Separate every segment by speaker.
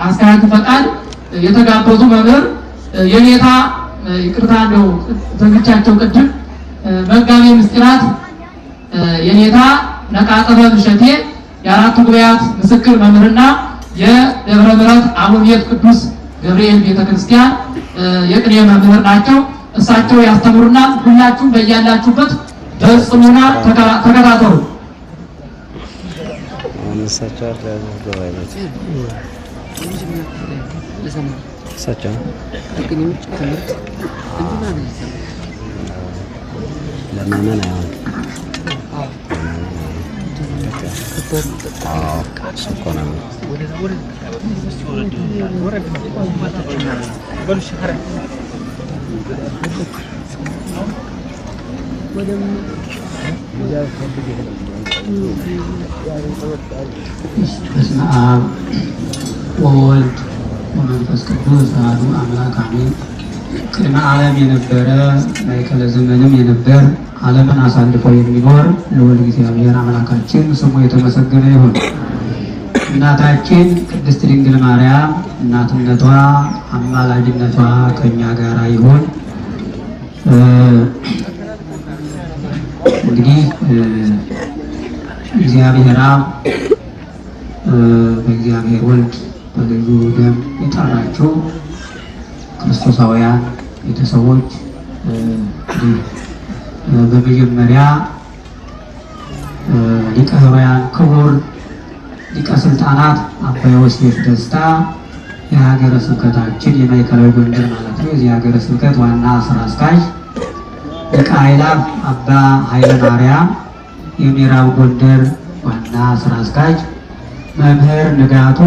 Speaker 1: አስተያየት ፈቃድ የተጋበዙ መምህር የኔታ ይቅርታ ነው ዘግቻቸው ቅድም መጋቤ ምስጢራት የኔታ ነቃጠበ ብሸቴ የአራቱ ጉባኤያት ምስክር መምህርና የደብረ ምሕረት አቡነ ቅዱስ ገብርኤል ቤተክርስቲያን የቅኔ መምህር ናቸው። እሳቸው ያስተምሩናል። ሁላችሁም በያላችሁበት በጽሙና ተከታተሉ። በስመ አብ ወወልድ ወመንፈስ ቅዱስ አሐዱ አምላክ አሜን። ቅድመ ዓለም የነበረ ማእከለ ዘመንም የነበር ዓለምን አሳልፎ የሚኖር ልዑል እግዚአብሔር አምላካችን ስሙ የተመሰገነ ይሁን። እናታችን ቅድስት ድንግል ማርያም እናትነቷ አማላጅነቷ ከኛ ጋር ይሁን። እንግዲህ እግዚአብሔር አብ በእግዚአብሔር ወልድ በልጁ ደም የጠራቸው ክርስቶሳውያን ቤተሰቦች በመጀመሪያ ሊቀ ኅሩያን ክቡር ሊቀ ስልጣናት አባ ዮሴፍ ደስታ የሀገረ ስብከታችን የማዕከላዊ ጎንደር ማለት ነው የዚህ ሀገረ ስብከት ዋና ስራ አስኪያጅ፣ ሊቀ አእላፍ አባ ኃይለ ማርያም የምዕራብ ጎንደር ዋና ስራ አስኪያጅ፣ መምህር ንጋቱ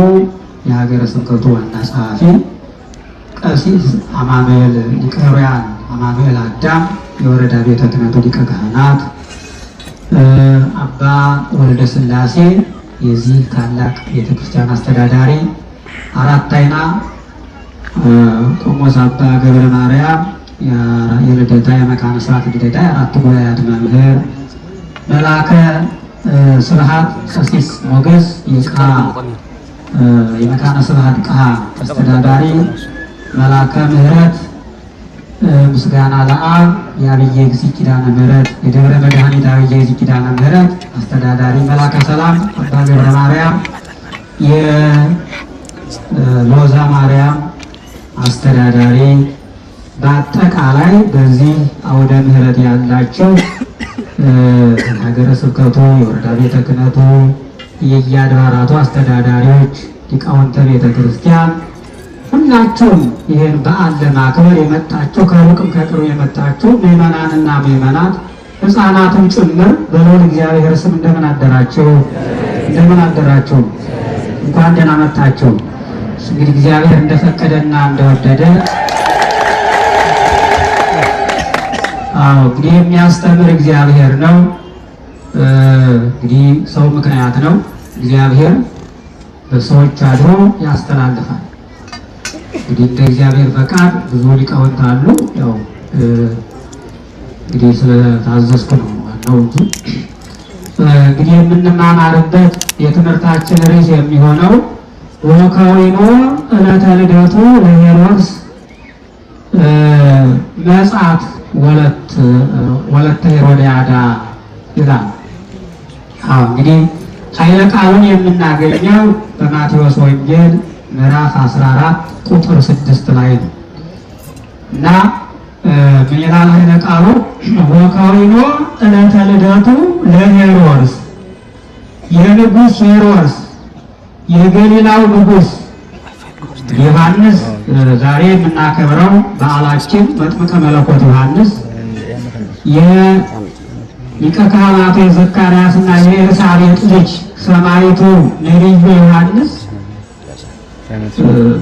Speaker 1: የሀገረ ስብከቱ ዋና ጸሐፊ፣ ቀሲስ አማኑኤል ሊቀ ኅሩያን አማኑኤል አዳም የወረዳ ቤተ ክህነቱ ሊቀ ካህናት፣ አባ ወልደ ሥላሴ የዚህ ታላቅ ቤተክርስቲያን አስተዳዳሪ፣ አራት አይና ቆሞስ አባ ገብረ ማርያም የልደታ የመካነ ስብሐት ልደታ የአራቱ ጉባኤያት መምህር፣ መልአከ ስብሐት ቀሲስ ሞገስ የመካነ ስብሐት ቃ አስተዳዳሪ፣ መልአከ ምህረት ምስጋና ለአብ የአብየ እግዚእ ኪዳነ ምህረት የደብረ መድኃኒት አብየ እግዚእ ኪዳነ ምህረት አስተዳዳሪ፣ መልአከ ሰላም አባ ገብረ ማርያም የሎዛ ማርያም አስተዳዳሪ፣ በአጠቃላይ በዚህ አውደ ምህረት ያላቸው ሀገረ ስብከቱ የወረዳ ቤተ ክህነቱ የየአድባራቱ አስተዳዳሪዎች፣ ሊቃውንተ ቤተ ክርስቲያን ሁላችሁም ይህን በዓል ለማክበር የመጣችሁ ከሩቅም ከቅርብ የመጣችሁ ምዕመናንና ምዕመናት ሕፃናትም ጭምር በልዑል እግዚአብሔር ስም እንደምን አደራችሁ? እንደምን አደራችሁ? እንኳን ደህና መጣችሁ። እንግዲህ እግዚአብሔር እንደፈቀደና እንደወደደ እንግዲህ የሚያስተምር እግዚአብሔር ነው። እንግዲህ ሰው ምክንያት ነው። እግዚአብሔር በሰዎች አድሮ ያስተላልፋል። እንግዲህ እንደ እግዚአብሔር ፈቃድ ብዙ ሊቃውንት አሉ። ያው እንግዲህ ስለታዘዝኩ ነው ዋናው እንጂ እንግዲህ የምንማማርበት የትምህርታችን ርዕስ የሚሆነው ወከዊኖ ዕለተ ልደቱ ለሄሮድስ መጽአት ወለተ ሄሮድያዳ ይላል። እንግዲህ ኃይለ ቃሉን የምናገኘው በማቴዎስ ወንጌል ምዕራፍ 14 ቁጥር 6 ላይ ነው እና ምን ይላል ኃይለ ቃሉ? ወከዊኖ ዕለተ ልደቱ ለሄሮድስ የንጉሥ ሄሮድስ የገሊላው ንጉሥ ዮሐንስ ዛሬ የምናከብረው በዓላችን መጥምቀ መለኮት ዮሐንስ የሊቀ ካህናቱ የዘካርያስና የኤልሳቤጥ ልጅ ሰማዕቱ ነቢዩ ዮሐንስ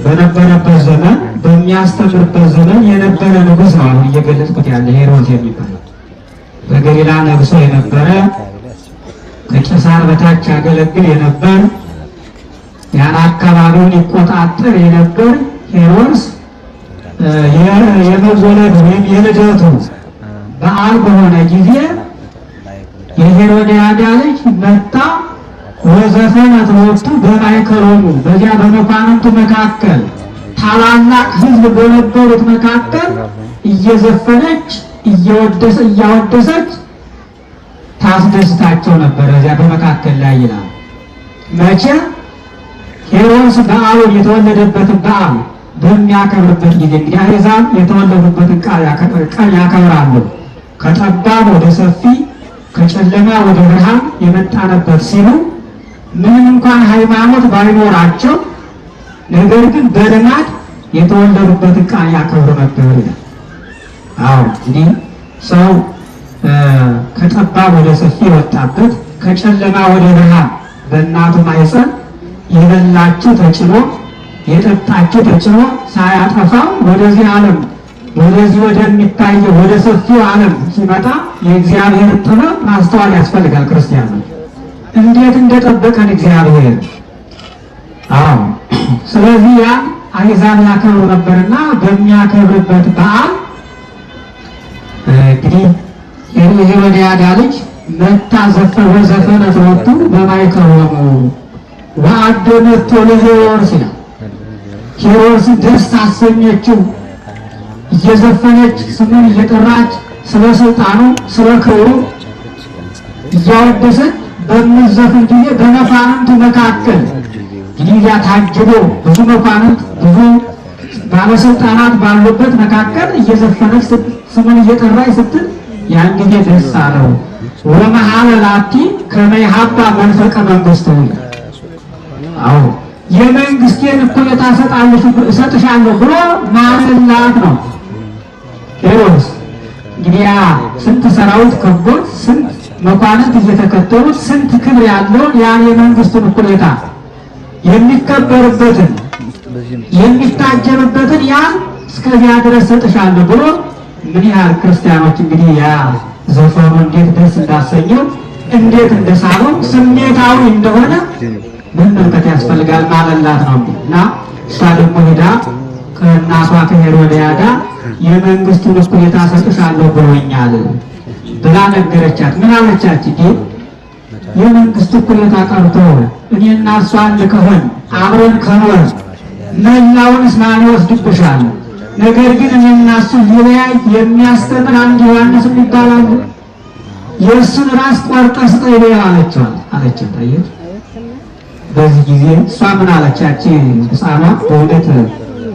Speaker 1: በነበረበት ዘመን በሚያስተምርበት ዘመን የነበረ ንጉሥ ነው። አሁን እየገለጽኩት ያለ ሄሮድስ የሚባለው በገሊላ ነግሶ የነበረ ከቄሳር በታች ያገለግል የነበር ያን አካባቢውን ይቆጣጠር የነበር ሄሮድስ የመወለድ ወይም የልደቱ በዓል በሆነ ጊዜ የሄሮድያዳ ልጅ መጣ ወዘፈነት ሎቱ በማእከሎሙ በዚያ በመኳንንቱ መካከል ታላላቅ ሕዝብ በነበሩት መካከል እየዘፈነች እያወደሰች ታስደስታቸው ነበር። እዚያ በመካከል ላይ ይላል። መቼ ሄሮድስ በዓሉን የተወለደበትን በዓል በሚያከብርበት ጊዜ እንግዲህ አሕዛብ የተወለዱበትን ቀን ያከብራሉ። ከጠባብ ወደ ሰፊ ከጨለማ ወደ ብርሃን የመጣንበት ሲሉ ምንም እንኳን ሃይማኖት ባይኖራቸው ነገር ግን በልማድ የተወለዱበትን ቀን ያከብሩ ነበር ይላል። አዎ እንግዲህ ሰው ከጠባብ ወደ ሰፊ የወጣበት ከጨለማ ወደ ብርሃን በእናቱ ማኅፀን የበላችሁ ተጭኖ የጠጣችሁ ተጭኖ ሳያጠፋው ወደዚህ ዓለም ወደዚህ ወደሚታየው ወደ ሰፊው ዓለም ሲመጣ የእግዚአብሔር ጥበብ ማስተዋል ያስፈልጋል። ክርስቲያኖች እንዴት እንደጠበቀን እግዚአብሔር። አዎ ስለዚህ ያን አሕዛብ ያከብሩ ነበርና በሚያከብርበት በዓል እንግዲህ የሄሮድያዳ ልጅ መታ ወዘፈነት ሎቱ በማእከሎሙ ወአደመቶ ለሄሮድስ ይላል። ሄሮድስ ደስ አሰኘችው እየዘፈነች ስሙን እየጠራች ስለ ስልጣኑ ስለ ክብሩ እያወደሰች በምትዘፍን ጊዜ በመኳንንቱ መካከል እንግዲህ ያ ታጅቦ ብዙ መኳንንት ብዙ ባለስልጣናት ባሉበት መካከል እየዘፈነች ስሙን እየጠራች ስትል ያን ጊዜ ደስ አለው። ወመሐለ ላቲ ከመ ይሃባ መንፈቀ መንግሥቱ አዎ የመንግስቴን እኩሌታ እሰጥሻለሁ ብሎ ማለላት ነው። ሄሮድስ እንግዲህ ስንት ሰራዊት ከቦት ስንት መኳንንት እየተከተሉት ስንት ክብር ያለውን ያን የመንግስቱን እኩሌታ የሚከበርበትን የሚታጀብበትን ያን እስከዚያ ድረስ ሰጥሻለሁ ብሎ ምን ያህል ክርስቲያኖች እንግዲህ ያ ዘፈኑ እንዴት ደስ እንዳሰኘው እንዴት እንደሳበው ስሜታዊ እንደሆነ መመልከት ያስፈልጋል። ማለላት ነው እና እሷ ደግሞ ሄዳ ከእናቷ ከሄሮድያዳ የመንግስቱን እኩሌታ ሰጥሻለሁ ብሎኛል ብላ ነገረቻት። ምን አለቻት? የመንግስቱ እኩሌታ ቀርቶ እኔና እሷ አንድ ከሆን አብረን ከኖር መላውንስ ማን ይወስድብሻል? ነገር ግን እኔና እሱ ሊለያይ የሚያስተምር አንድ ዮሐንስ ይባላል። የእሱን ራስ ቆርጠህ ስጠኝ ብላ አለቻት። በዚህ ጊዜ እሷ ምን አለቻች? ሕፃኗ በእውነት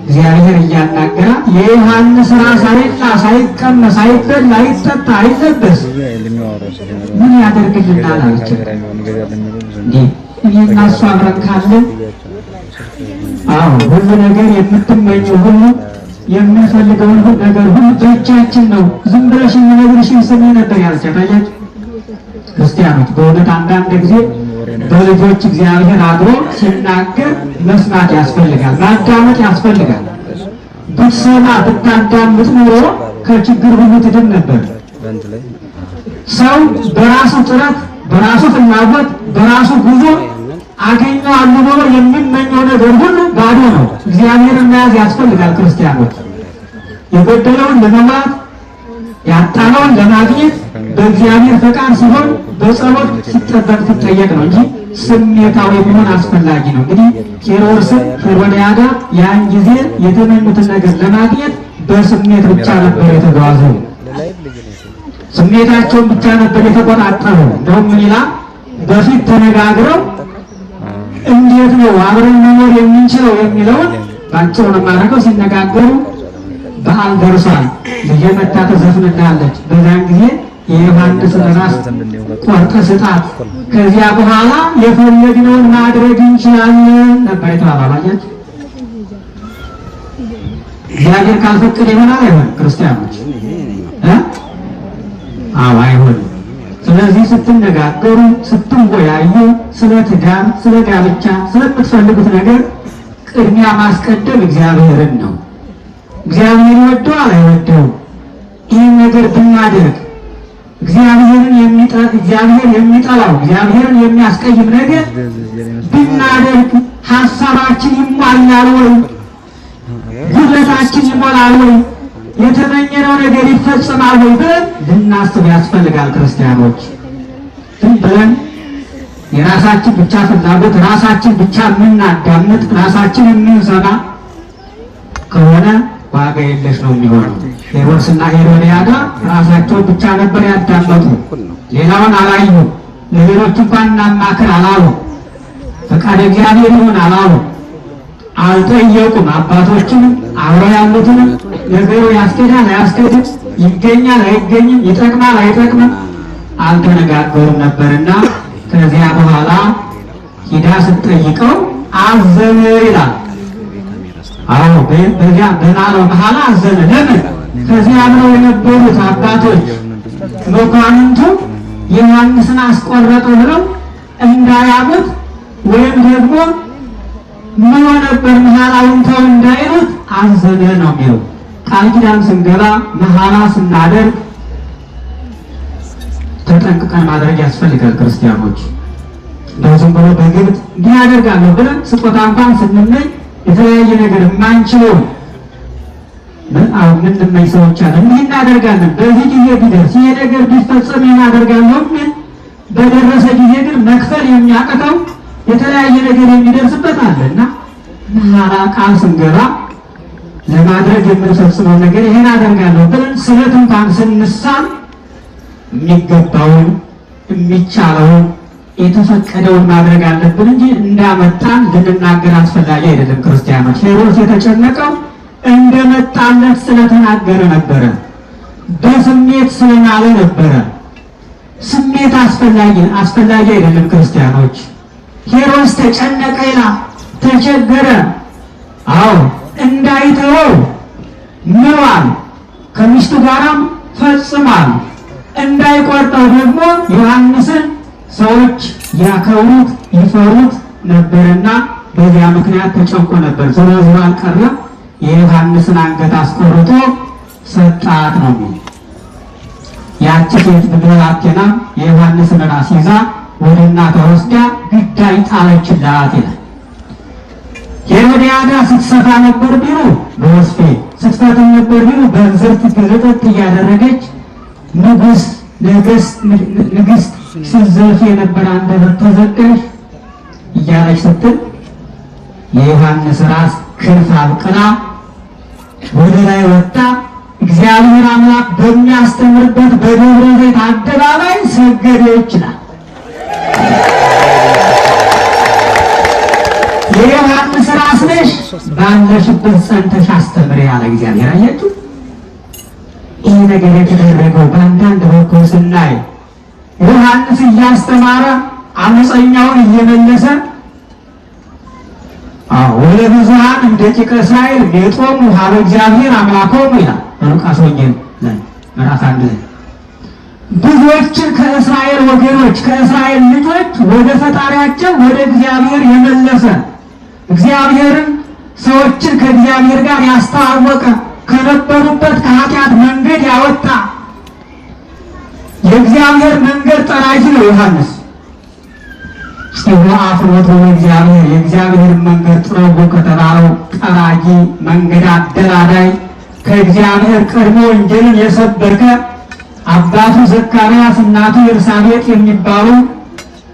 Speaker 1: እግዚአብሔር እያናገራት የዮሐንስ ራስ አይላ ሳይቀመስ አይበላ አይጠጣ አይለበስ ምን ያደርግልናል አለቻት። እኔና እሷ አብረን ካለን አዎ ሁሉ ነገር የምትመኘው ሁሉ የምንፈልገውን ነገር ሁሉ በእጃችን ነው። ዝም ብለሽ የምነግርሽን ስሚ ነበር ያለቻት። አያችሁ ክርስቲያኖች በእውነት አንዳንድ ጊዜ በልጆች እግዚአብሔር አድሮ ሲናገር መስማት ያስፈልጋል፣ ማዳመጥ ያስፈልጋል። ብትሰማ ብታዳምጥ ኑሮ ከችግር ሁሉ ትድን ነበር። ሰው በራሱ ጥረት በራሱ ፍላጎት በራሱ ጉዞ አገኘዋለሁ ብሎ የሚመኘው ነገር ሁሉ ባዶ ነው። እግዚአብሔርን መያዝ ያስፈልጋል። ክርስቲያኖች የጎደለውን ለመሙላት ያጣነውን ለማግኘት በእግዚአብሔር ፈቃድ ሲሆን በጸሎት ሲጠበቅ ትጠየቅ ነው እንጂ ስሜታዊ መሆን አስፈላጊ ነው። እንግዲህ ሄሮድያዳ ያን ጊዜ የተመኙትን ነገር ለማግኘት በስሜት ብቻ ነበር የተጓዙ። ስሜታቸውን ብቻ ነበር የተቆጣጠሩ። እንደውም ምን ይላል? በፊት ተነጋግረው እንዴት ነው አብረን መኖር የምንችለው የሚለውን ባጭሩ ነው የማደርገው። ሲነጋገሩ በዓል ደርሷል፣ ልጄ መታ ተዘፍንልሃለች፣ በዛን ጊዜ የዮሐንስ ራስ ቆርጠህ ስጣት፣ ከዚያ በኋላ የፈለግነውን ማድረግ እንችላለን ነበር የተባባሉት። እግዚአብሔር ካልፈቀደ ይሆናል አይሆን? ክርስቲያኖች አዎ አይሆንም። ስለዚህ ስትነጋገሩ ስትወያዩ ስለ ትዳር ስለ ጋብቻ ስለምትፈልጉት ነገር ቅድሚያ ማስቀደም እግዚአብሔርን ነው። እግዚአብሔር ይወደዋል አይወደውም? ይህን ነገር ብናደርግ እግዚአብሔር የሚጠላው እግዚአብሔርን የሚያስቀይም ነገር ብናደርግ ሐሳባችን ይሟላል ወይ? ጉድለታችን ይሞላል ወይ? የተመኘነው ነገር ይፈጸማል ወይ ብለን ልናስብ ያስፈልጋል። ክርስቲያኖች ዝም ብለን የራሳችን ብቻ ፍላጎት፣ ራሳችን ብቻ የምናዳምጥ፣ ራሳችን የምንሰማ ከሆነ ዋጋ የለሽ ነው የሚሆነው። ሄሮድስና ሄሮድያዳ ራሳቸው ብቻ ነበር ያዳመጡ፣ ሌላውን አላዩ። ለሌሎች እንኳን እናማክር አላሉ፣ ፈቃደ እግዚአብሔር ይሁን አላሉ፣ አልጠየቁም። አባቶችን አብረው ያሉትን ነገሩ ያስኬዳል አያስኬድም፣ ይገኛል አይገኝም፣ ይጠቅማል አይጠቅምም አልተነጋገሩም ነበርና ከዚያ በኋላ ሂዳ ስትጠይቀው አዘነ ይላል። አዎ በዚያ በናለው መሐላ አዘነ። ለምን? ከዚያ አብረው የነበሩት አባቶች መኳንንቱ ዮሐንስን አስቆረጡ ብለው እንዳያሙት ወይም ደግሞ ምን ነበር መሐላውን ተው እንዳይሉት አዘነ ነው የሚለው። ቃል ኪዳን ስንገባ መሐላ ስናደርግ ተጠንቅቀን ማድረግ ያስፈልጋል። ክርስቲያኖች እንደዚሁም ብሎ በግብት እንዲህ ያደርጋለሁ ብለን ስጦታ እንኳን ስንመኝ የተለያየ ነገር የማንችለው ምንድነው ሰዎች አለ እንዲህ እናደርጋለን፣ በዚህ ጊዜ ቢደርስ ይሄ ነገር ቢፈጸም እናደርጋለሁ። ምን በደረሰ ጊዜ ግን መክፈል የሚያቅተው የተለያየ ነገር የሚደርስበት አለና መሐላ ቃል ስንገባ ለማድረግ የምንፈጽመው ነገር ይሄን አደርጋለሁ ብለን ስለት እንኳን ስንሳል የሚገባውን የሚቻለውን የተፈቀደውን ማድረግ አለብን እንጂ እንዳመጣን ልንናገር አስፈላጊ አይደለም። ክርስቲያኖች ሄሮድስ የተጨነቀው እንደመጣለት ስለተናገረ ነበረ፣ በስሜት ስለናለ ነበረ። ስሜት አስፈላጊ አይደለም። ክርስቲያኖች ሄሮድስ ተጨነቀ ይላል፣ ተቸገረ። አዎ እንዳይተወው ምሏል፣ ከሚስቱ ጋራም ፈጽሟል። እንዳይቆርጠው ደግሞ ዮሐንስን ሰዎች ያከብሩት ይፈሩት ነበርና በዚያ ምክንያት ተጨንቆ ነበር። ዞሮ ዞሮ አልቀረም፣ የዮሐንስን አንገት አስቆርጦ ሰጣት ነው። ያቺ ሴት ብላቴና የዮሐንስን ራስ ይዛ ወደ እናቷ ወስዳ ግዳይ ጣለችላት ይላል። ሄሮድያዳ ስትሰፋ ነበር ቢሉ በወስፌ ስትፈትም ነበር ቢሉ በእንዝርት ግልጥጥ እያደረገች ንግስት ስትዘልፍ የነበረ አንደበት ተዘጋሽ እያለች ስትል የዮሐንስ ራስ ክንፍ አብቅላ ወደ ላይ ወጣ። እግዚአብሔር አምላክ በሚያስተምርበት በደብረ ዘይት አደባባይ ሰገደ ይችላል። የዮሐንስ ራስ ነሽ፣ ባለሽበት ጸንተሽ አስተምሪ ያለ እግዚአብሔር። አያችሁ፣ ይህ ነገር የተደረገው በአንዳንድ በኩል ስናይ ዮሐንስ እያስተማረ አመፀኛውን እየመለሰ ወደ ብዙኃን እንደ ደቂቀ እስራኤል ሜጦሙ ሀበ እግዚአብሔር አምላኮሙ ይላል በሉቃስ ወንጌል ምዕራፍ 1 ላይ ብዙዎችን ከእስራኤል ወገኖች ከእስራኤል ልጆች ወደ ፈጣሪያቸው ወደ እግዚአብሔር የመለሰ እግዚአብሔርን ሰዎችን ከእግዚአብሔር ጋር ያስተዋወቀ ከነበሩበት ከኃጢአት መንገድ ያወጣ የእግዚአብሔር መንገድ ጠራጊ ነው ዮሐንስ። አፍኖት እግዚአብሔር የእግዚአብሔር መንገድ ጥረጉ ከተባለው ጠራጊ መንገድ አደላዳይ ከእግዚአብሔር ቀድሞ ወንጌልን የሰበከ አባቱ ዘካርያስ እናቱ ኤልሳቤጥ የሚባሉ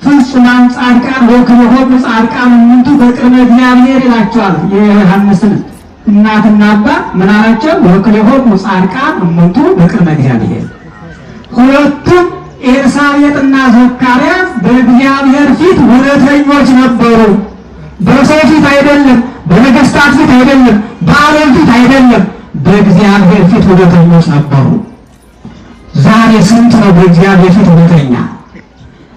Speaker 1: ፍጹማን ጻድቃን ወክልኤሆሙ ጻድቃን እሙንቱ በቅድመ እግዚአብሔር ይላቸዋል። የዮሐንስን እናትና አባት ምን አላቸው? ወክልኤሆሙ ጻድቃን እሙንቱ በቅድመ እግዚአብሔር። ሁለቱም ኤልሳቤጥና ዘካርያስ በእግዚአብሔር ፊት እውነተኞች ነበሩ። በሰው ፊት አይደለም፣ በነገስታት ፊት አይደለም፣ በዓለም ፊት አይደለም፣ በእግዚአብሔር ፊት እውነተኞች ነበሩ። ዛሬ ስንት ነው በእግዚአብሔር ፊት እውነተኛ?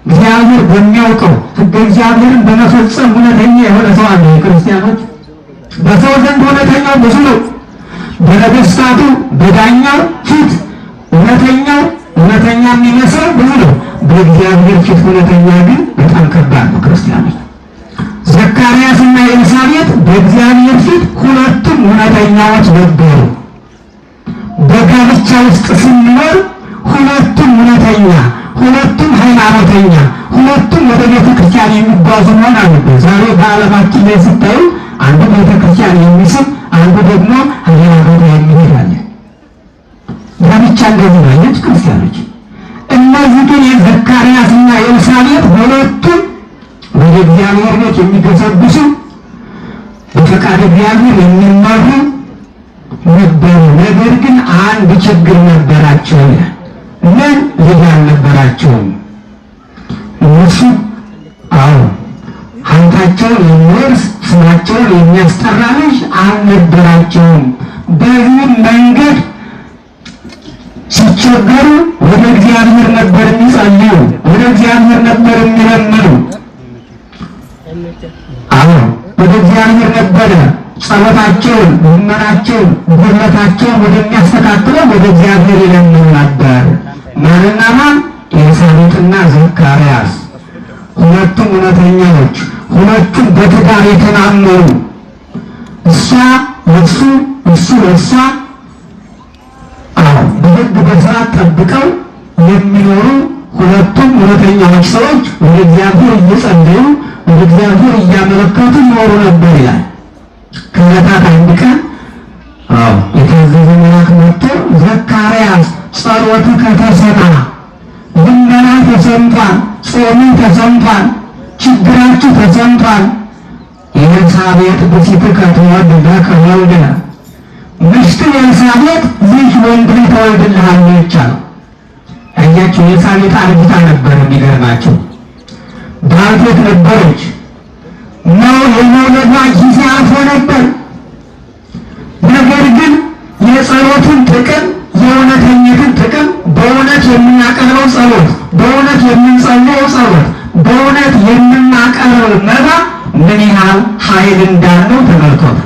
Speaker 1: እግዚአብሔር በሚያውቀው ሕገ እግዚአብሔርን በመፈጸም እውነተኛ የሆነ ሰው አለ? ክርስቲያኖች በሰው ዘንድ እውነተኛው ብዙ ነው። በነገስታቱ በዳኛው ፊት እውነተኛ የሚመስለው ብዙ ነው። በእግዚአብሔር ፊት እውነተኛ ግን በጣም ከባድ ነው። ክርስቲያኖች ዘካርያስና ኤልሳቤጥ በእግዚአብሔር ፊት ሁለቱም እውነተኛዎች ነበሩ። በጋብቻ ውስጥ ስንኖር ሁለቱም እውነተኛ፣ ሁለቱም ሃይማኖተኛ፣ ሁለቱም ወደ ቤተ ክርስቲያን የሚጓዙ መሆን አለበት። ዛሬ በዓለማችን ላይ ስታዩ አንዱ ቤተ ክርስቲያን የሚስብ አንዱ ደግሞ ሃይማኖት የሚሄድ አለ። ጋብቻ እንደዚህ ነው አይነት ክርስቲያኖች። እነዚህ ግን የዘካርያስና የኤልሳቤጥ ሁለቱም
Speaker 2: ወደ እግዚአብሔር ቤት የሚገሰግሱ በፈቃድ እግዚአብሔር የሚመሩ ነበሩ። ነገር ግን አንድ ችግር ነበራቸው ይላል። ምን? ልጅ አልነበራቸውም። እነሱ ሀብታቸውን የሚወርስ ስማቸውን የሚያስጠራ ልጅ አልነበራቸውም። በዚህ መንገድ ሲቸገሩ ወደ እግዚአብሔር ነበር የሚጸልዩ፣ ወደ እግዚአብሔር ነበር የሚለምኑ። ወደ እግዚአብሔር ነበረ ጸሎታቸውን፣ ልመናቸውን፣ ጉድለታቸውን ወደሚያስተካክለው ወደ እግዚአብሔር ይለምኑ ነበር። ማንና ማን? ኤልሳቤጥና ዘካርያስ፣ ሁለቱም እውነተኛዎች፣ ሁለቱም በትዳር የተማመኑ፣ እሷ ለእሱ እሱ ለእሷ በሕግ በሥርዓት ጠብቀው የሚኖሩ ሁለቱም እውነተኛዎች ሰዎች ወደ እግዚአብሔር እየጸለዩ ወደ እግዚአብሔር እያመለከቱ ይኖሩ ነበር ይላል። ከዕለታት አንድ ቀን የታዘዘ መልአክ መጥቶ ዘካርያስ ጸሎትህ ተሰማ፣ ልመና ተሰምቷል፣ ጾምህ ተሰምቷል፣ ችግራችሁ ተሰምቷል። ኤልሳቤጥ ብእሲትከ ትወልድ ለከ ወልደ፣ ሚስትህ ኤልሳቤጥ ልጅ ወንድ ልጅ ትወልድልሃለች አለው። አያችሁ፣ ኤልሳቤጥ አርጅታ ነበር። የሚገርማችሁ ባልቴት ነበረች። የመውለዷ ጊዜ አልፎ ነበር። ነገር ግን የጸሎትን ጥቅም፣ የእውነተኝነትን ጥቅም፣ በእውነት የምናቀርበው ጸሎት፣ በእውነት የምንጸልየው ጸሎት፣ በእውነት የምናቀርበው መባ ምን ያህል ኃይል እንዳለው ተመልከቱ።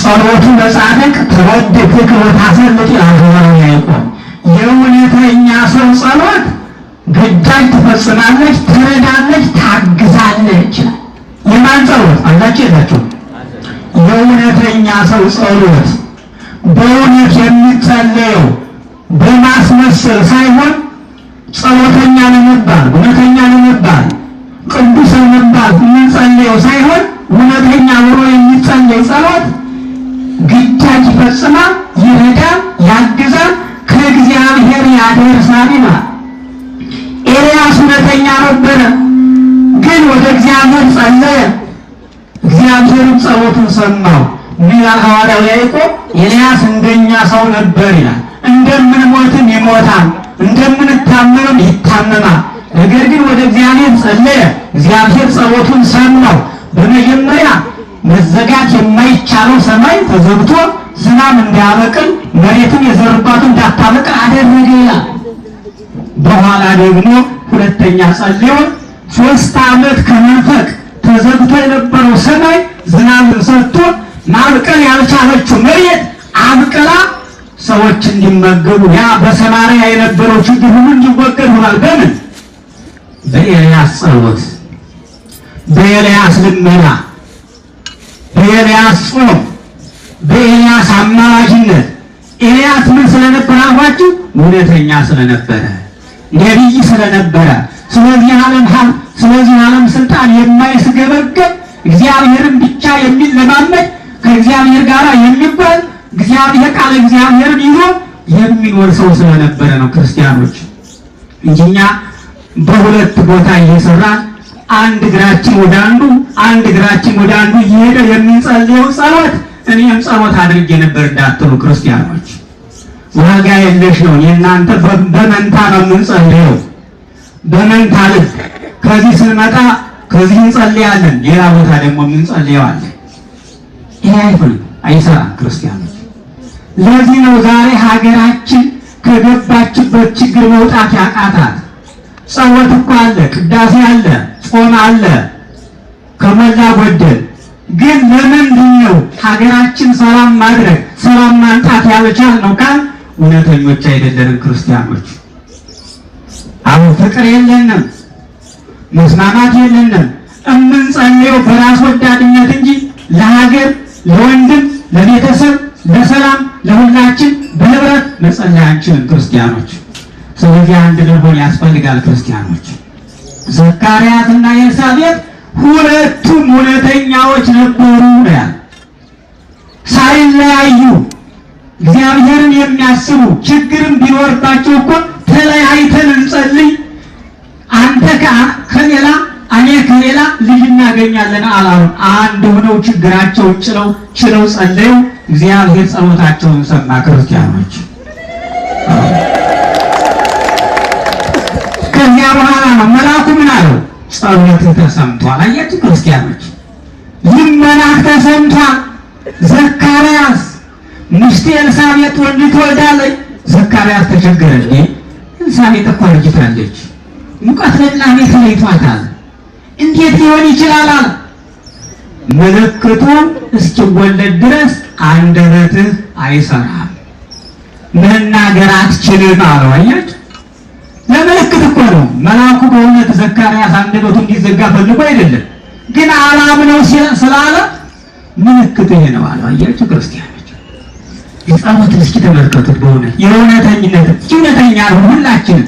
Speaker 2: ጸሎቱ ለጻድቅ ትረድ ፍክር ወታሰልጥ ይላል ያዕቆብ። የእውነተኛ ሰው ጸሎት ግዳጅ ትፈጽማለች፣ ትረዳለች፣ ታግዛለች። የማን ጸሎት አላችሁ የላችሁ? የእውነተኛ ሰው ጸሎት በእውነት የሚጸለየው በማስመሰል ሳይሆን ጸሎተኛ ለመባል እውነተኛ ለመባል ቅዱስ ለመባል የሚጸለየው ሳይሆን እውነተኛ ብሎ የሚጸለይ ጸሎት ግዳጅ ይፈጽማል፣ ይረዳል፣ ያግዛል፣ ከእግዚአብሔር ያደርሳል ይላል። ኤልያስ እውነተኛ ነበረ፣ ግን ወደ እግዚአብሔር ጸለየ። እግዚአብሔርም ጸሎቱን ሰማው። ሚላል ሐዋርያው ያዕቆብ ኤልያስ እንደኛ ሰው ነበር ይላል። እንደምንሞትም ይሞታል፣ እንደምንታመምም ይታመማል። ነገር ግን ወደ እግዚአብሔር ጸለየ። እግዚአብሔር ጸሎቱን ሰማው። በመጀመሪያ መዘጋት የማይቻለው ሰማይ ተዘግቶ ዝናብ እንዳያበቅል መሬትን የዘሩባትን እንዳታበቅል አደረገ ይላል። በኋላ ደግሞ ሁለተኛ ጸልዮ 3 ዓመት ከመንፈቅ ተዘግቶ የነበረው ሰማይ ዝናብን ሰጥቶ ማብቀል ያልቻለችው መሬት አብቅላ ሰዎች እንዲመገቡ ያ በሰማርያ የነበረው ችግር ሁሉ እንዲወገድ ሆኗል። በምን? በኤልያስ ጸሎት፣ በኤልያስ ልመና፣ በኤልያስ ጾም፣ በኤልያስ አማላጅነት። ኤልያስ ምን ስለነበረ አሏችሁ? እውነተኛ ስለነበረ፣ ነቢይ ስለነበረ፣ ስለዚህ ዓለም ስልጣን የማይስገበገብ እግዚአብሔርን ብቻ የሚለማመድ ከእግዚአብሔር ጋር የሚባል እግዚአብሔር ቃል እግዚአብሔርን ይዞ የሚኖር ሰው ስለነበረ ነው ክርስቲያኖች እንጂ እኛ በሁለት ቦታ እየሰራን አንድ እግራችን ወደ አንዱ አንድ እግራችን ወደ አንዱ እየሄደ የምንጸልየው ጸሎት እኔም ጸሎት አድርጌ ነበር እንዳትሉ ክርስቲያኖች፣ ዋጋ የለሽ ነው። የእናንተ በመንታ ነው የምንጸልየው፣ በመንታ ልብ። ከዚህ ስንመጣ ከዚህ እንጸልያለን፣ ሌላ ቦታ ደግሞ የምንጸልየው አለ። ይሄ አይሆንም፣ አይሰራም ክርስቲያኖች። ለዚህ ነው ዛሬ ሀገራችን ከገባችበት ችግር መውጣት ያቃታት። ጸሎት እኮ አለ፣ ቅዳሴ አለ፣ ጾም አለ ከሞላ ጎደል። ግን ለምንድን ነው ሀገራችን ሰላም ማድረግ ሰላም ማምጣት ያልቻልነው? ካል እውነተኞች አይደለንም ክርስቲያኖች። አሁን ፍቅር የለንም፣ መስማማት የለንም። እምንጸልየው በራስ ወዳድነት እንጂ ለሀገር፣ ለወንድም፣ ለቤተሰብ፣ ለሰላም፣ ለሁላችን በህብረት መጸለይ አንችልም ክርስቲያኖች። ስለዚህ አንድ ልንሆን ያስፈልጋል ክርስቲያኖች። ዘካርያስና ኤልሳቤጥ ሁለቱም እውነተኛዎች ነበሩ ነው። ሳይለያዩ እግዚአብሔርን የሚያስቡ ችግርም ቢኖርባቸው እኮ ተለያይተን እንጸልይ፣ አንተ ከሌላ እኔ ሌላ ልጅ እናገኛለን አላሉም። አንድ ሆነው ችግራቸውን ችለው ጸለዩ። እግዚአብሔር ጸሎታቸውን ሰማ። ክርስቲያኖች ከዚያ በኋላ ነው መልአኩ ምን አለው? ጸሎትህ ተሰምቷል። አያችሁ ክርስቲያኖች፣ ልመናህ ተሰምቷል። ዘካርያስ ሚስቱ ኤልሳቤጥ ወንድ ትወልዳለች። ዘካርያስ ተቸገረ። ኤልሳቤጥ እኮ አርጅታለች፣ ሙቀት ለላሜ ተለይቷታል፣ እንዴት ሊሆን ይችላል አለ። ምልክቱ እስኪወለድ ድረስ አንደበትህ አይሰራም፣ መናገር አትችልም አለው። አያችሁ ለምልክት እኮ ነው። መልአኩ በእውነት ዘካርያስ አንደበቱ እንዲዘጋ ፈልጎ አይደለም፣ ግን አላምነው ስላለ ምልክት ይሄ ነው አለው። አያችሁ ክርስቲያኖች፣ የጸሎትን እስኪ ተመልከቱት። በእውነት የእውነተኝነት እውነተኛ ነው። ሁላችንም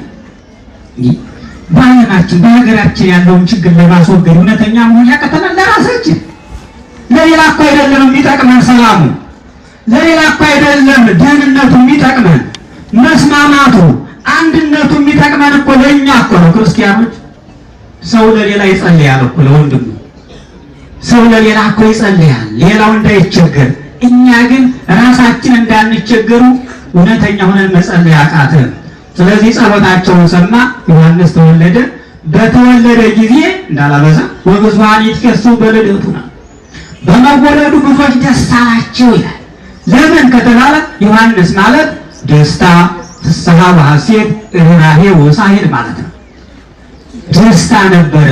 Speaker 2: በዓለማችን በሀገራችን ያለውን ችግር ለማስወገድ እውነተኛ መሆን ያቀተናል። ለራሳችን ለሌላ እኮ አይደለም የሚጠቅመን ሰላሙ፣ ለሌላ እኮ አይደለም ደህንነቱ የሚጠቅመን፣ መስማማቱ አንድነቱ የሚጠቅመን እኮ ለእኛ እኮ ነው። ክርስቲያኖች ሰው ለሌላ ይጸልያል እኮ ለወንድሙ፣ ሰው ለሌላ እኮ ይጸልያል ሌላው እንዳይቸገር። እኛ ግን ራሳችን እንዳንቸገሩ እውነተኛ ሆነን መጸለይ አቃተን። ስለዚህ ጸሎታቸውን ሰማ። ዮሐንስ ተወለደ። በተወለደ ጊዜ እንዳላበዛ ወብዙኃን ይትከሱ በልደቱ ነው፣ በመወለዱ ብዙዎች ደስ አላቸው ይላል። ለምን ከተባለ ዮሐንስ ማለት ደስታ፣ ፍስሐ ወሐሴት፣ ርኅራኄ ወሳሄድ ማለት ነው። ደስታ ነበረ፣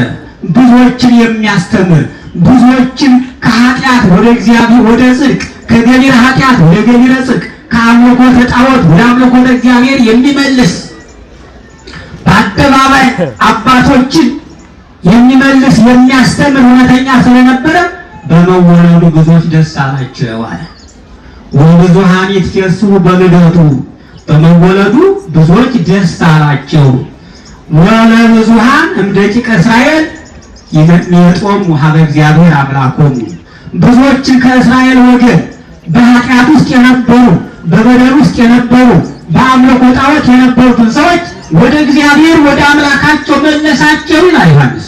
Speaker 2: ብዙዎችን የሚያስተምር ብዙዎችን ከኃጢአት ወደ እግዚአብሔር ወደ ጽድቅ፣ ከገቢረ ኃጢአት ወደ ገቢረ ጽድቅ፣ ከአምልኮተ ጣዖት ወደ አምልኮተ እግዚአብሔር የሚመልስ በአደባባይ አባቶችን የሚመልስ የሚያስተምር እውነተኛ ስለነበረ በመወለዱ ብዙዎች ደስ አላቸው አለ። ወብዙኃን ይትከሱ በልደቱ፣ በመወለዱ ብዙዎች ደስ አላቸው። ወለብዙኃን እምደቂቀ እስራኤል ይመጥኦም ሀበ እግዚአብሔር አምላኮሙ፣ ብዙዎችን ከእስራኤል ወገን በኃጢአት ውስጥ የነበሩ በበደል ውስጥ የነበሩ በአምልኮ ጣዖት የነበሩትን ሰዎች ወደ እግዚአብሔር ወደ አምላካቸው መለሳቸው ይላል ዮሐንስ።